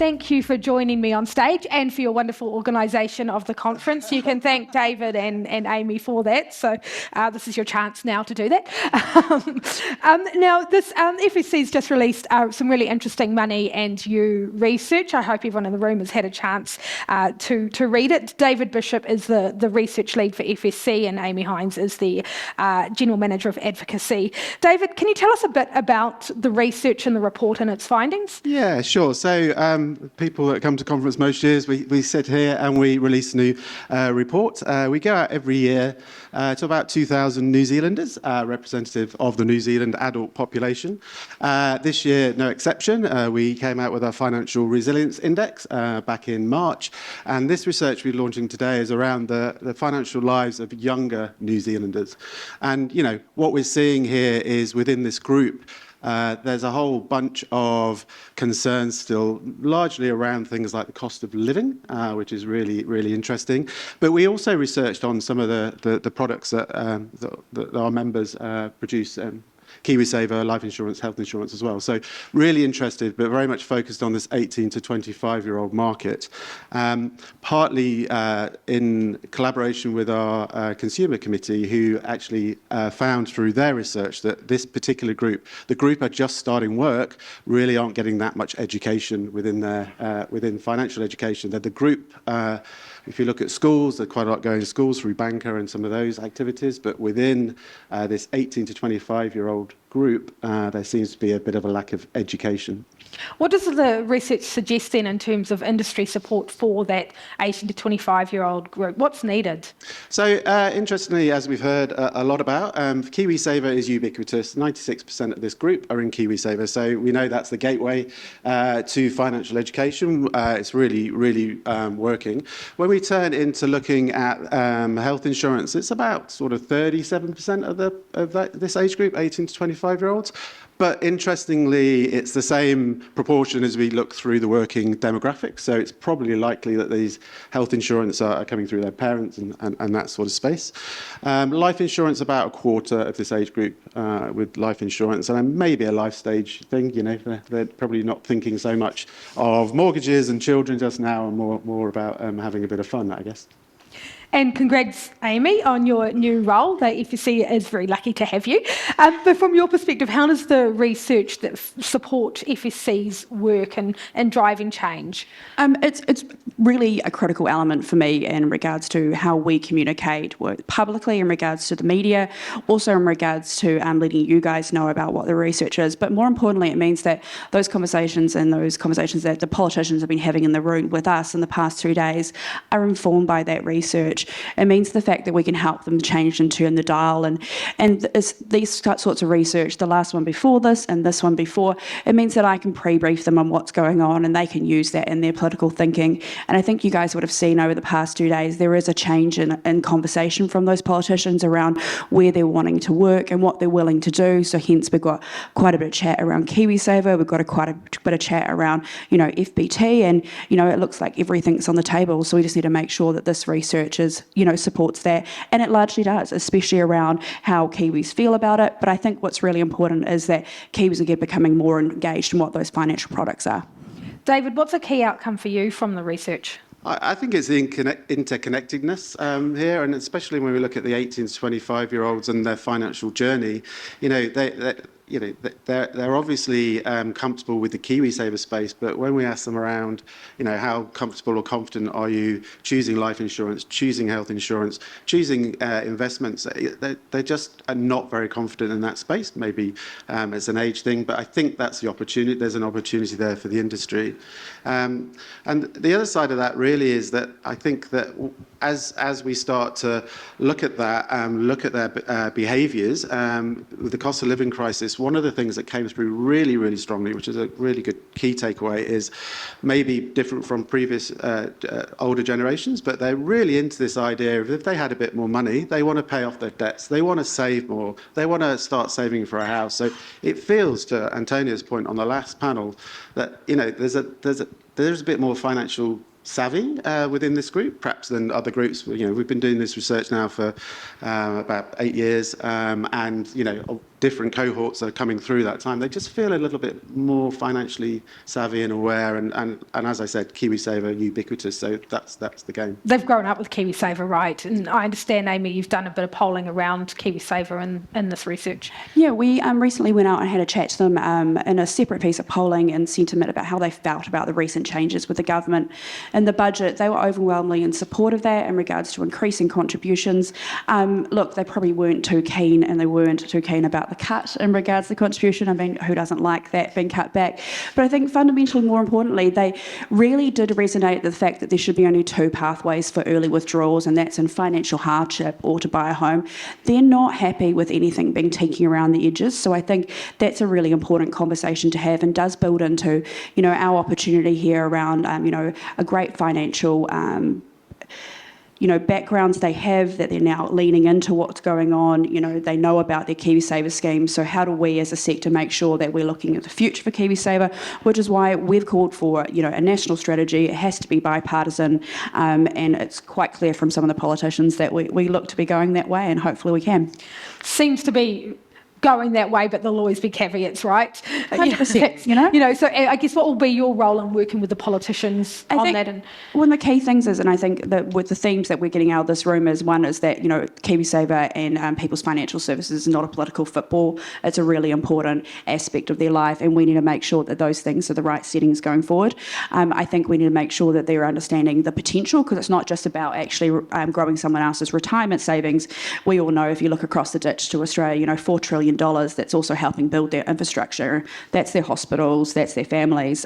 thank you for joining me on stage and for your wonderful organisation of the conference. You can thank David and Amy for that. So this is your chance now to do that. Now, this FSC's just released some really interesting money and you research. I hope everyone in the room has had a chance to read it. David Bishop is the research lead for FSC and Aimie Hines is the General Manager of Advocacy. David, can you tell us a bit about the research and the report and its findings? Yeah, sure. So people that come to conference most years, we sit here and we release a new report. We go out every year to about 2,000 New Zealanders, representative of the New Zealand adult population. This year, no exception. We came out with our Financial Resilience Index back in March. And this research we're launching today is around the financial lives of younger New Zealanders. And, you know, what we're seeing here is within this group, there's a whole bunch of concerns still, largely around things like the cost of living, which is really, really interesting. But we also researched on some of the products that our members produce. KiwiSaver, life insurance, health insurance as well. So really interested, but very much focused on this 18 to 25-year-old market. Partly in collaboration with our consumer committee, who actually found through their research that this particular group, the group are just starting work, really aren't getting that much education within financial education. They're the group. If you look at schools, there's quite a lot going to schools through Banker and some of those activities, but within this 18 to 25-year-old group, there seems to be a bit of a lack of education. What does the research suggest then in terms of industry support for that 18 to 25-year-old group? What's needed? So interestingly, as we've heard a lot about, KiwiSaver is ubiquitous. 96% of this group are in KiwiSaver. So we know that's the gateway to financial education. It's really, really working. When we turn into looking at health insurance, it's about sort of 37% of this age group, 18 to 25-year-olds. But interestingly, it's the same proportion as we look through the working demographics. So it's probably likely that these health insurance are coming through their parents and that sort of space. Life insurance, about a quarter of this age group with life insurance, and maybe a life stage thing. You know, they're probably not thinking so much of mortgages and children just now, and more about having a bit of fun, I guess. And congrats, Amy, on your new role. The FSC is very lucky to have you. But from your perspective, how does the research that support FSC's work and driving change? It's really a critical element for me in regards to how we communicate publicly, in regards to the media, also in regards to letting you guys know about what the research is. But more importantly, it means that those conversations that the politicians have been having in the room with us in the past 2 days are informed by that research. It means the fact that we can help them change and turn the dial, and these sorts of research, the last one before this and this one before, it means that I can pre-brief them on what's going on and they can use that in their political thinking. And I think you guys would have seen over the past 2 days there is a change in conversation from those politicians around where they're wanting to work and what they're willing to do. So hence we've got quite a bit of chat around KiwiSaver, we've got quite a bit of chat around, you know, FBT, and, you know, it looks like everything's on the table. So we just need to make sure that this research is, you know, supports that, and it largely does, especially around how Kiwis feel about it. But I think what's really important is that Kiwis are becoming more engaged in what those financial products are. David, what's a key outcome for you from the research? I think it's the interconnectedness here, and especially when we look at the 18 to 25-year-olds and their financial journey. You know, they're obviously comfortable with the KiwiSaver space, but when we ask them around, you know, how comfortable or confident are you choosing life insurance, choosing health insurance, choosing investments, they just are not very confident in that space. Maybe it's an age thing, but I think that's the opportunity. There's an opportunity there for the industry. And the other side of that really is that I think that as we start to look at that, look at their behaviours, with the cost of living crisis, one of the things that came through really, really strongly, which is a really good key takeaway, is maybe different from previous older generations, but they're really into this idea of if they had a bit more money, they want to pay off their debts, they want to save more, they want to start saving for a house. So it feels, to Antonia's point on the last panel, that, you know, there's a bit more financial savvy within this group, perhaps, than other groups. You know, we've been doing this research now for about 8 years, and, you know, different cohorts are coming through that time, they just feel a little bit more financially savvy and aware. And as I said, KiwiSaver ubiquitous. So that's the game. They've grown up with KiwiSaver, right? And I understand, Aimie, you've done a bit of polling around KiwiSaver in this research. Yeah, we recently went out and had a chat to them in a separate piece of polling and sentiment about how they felt about the recent changes with the government and the budget. They were overwhelmingly in support of that in regards to increasing contributions. Look, they probably weren't too keen, and they weren't too keen about the cut in regards to the contribution. I mean, who doesn't like that being cut back? But I think fundamentally, more importantly, they really did resonate with the fact that there should be only two pathways for early withdrawals, and that's in financial hardship or to buy a home. They're not happy with anything being tinking around the edges. So I think that's a really important conversation to have, and does build into, our opportunity here around, a great financial backgrounds they have, that they're now leaning into what's going on. They know about their KiwiSaver scheme. So how do we as a sector make sure that we're looking at the future for KiwiSaver, which is why we've called for, a national strategy. It has to be bipartisan, and it's quite clear from some of the politicians that we look to be going that way, and hopefully we can. Seems to be going that way, but there'll always be caveats, right? 100%, So I guess what will be your role in working with the politicians on that? And one of the key things is, and I think that with the themes that we're getting out of this room, is one is that, KiwiSaver and people's financial services is not a political football. It's a really important aspect of their life, and we need to make sure that those things are the right settings going forward. I think we need to make sure that they're understanding the potential, because it's not just about actually growing someone else's retirement savings. We all know, if you look across the ditch to Australia, $4 trillion that's also helping build their infrastructure. That's their hospitals, that's their families.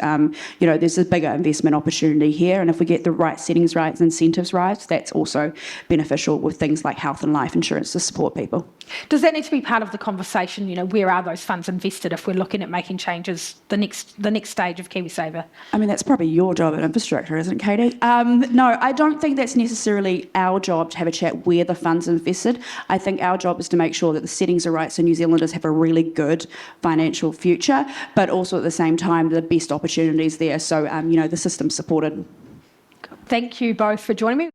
There's a bigger investment opportunity here, and if we get the right settings right, incentives right, that's also beneficial with things like health and life insurance to support people. Does that need to be part of the conversation? Where are those funds invested if we're looking at making changes the next stage of KiwiSaver? I mean, that's probably your job at infrastructure, isn't it, Katie? No, I don't think that's necessarily our job to have a chat where the funds are invested. I think our job is to make sure that the settings are right so New Zealanders have a really good financial future, but also at the same time the best opportunities there. So, the system's supported. Thank you both for joining me.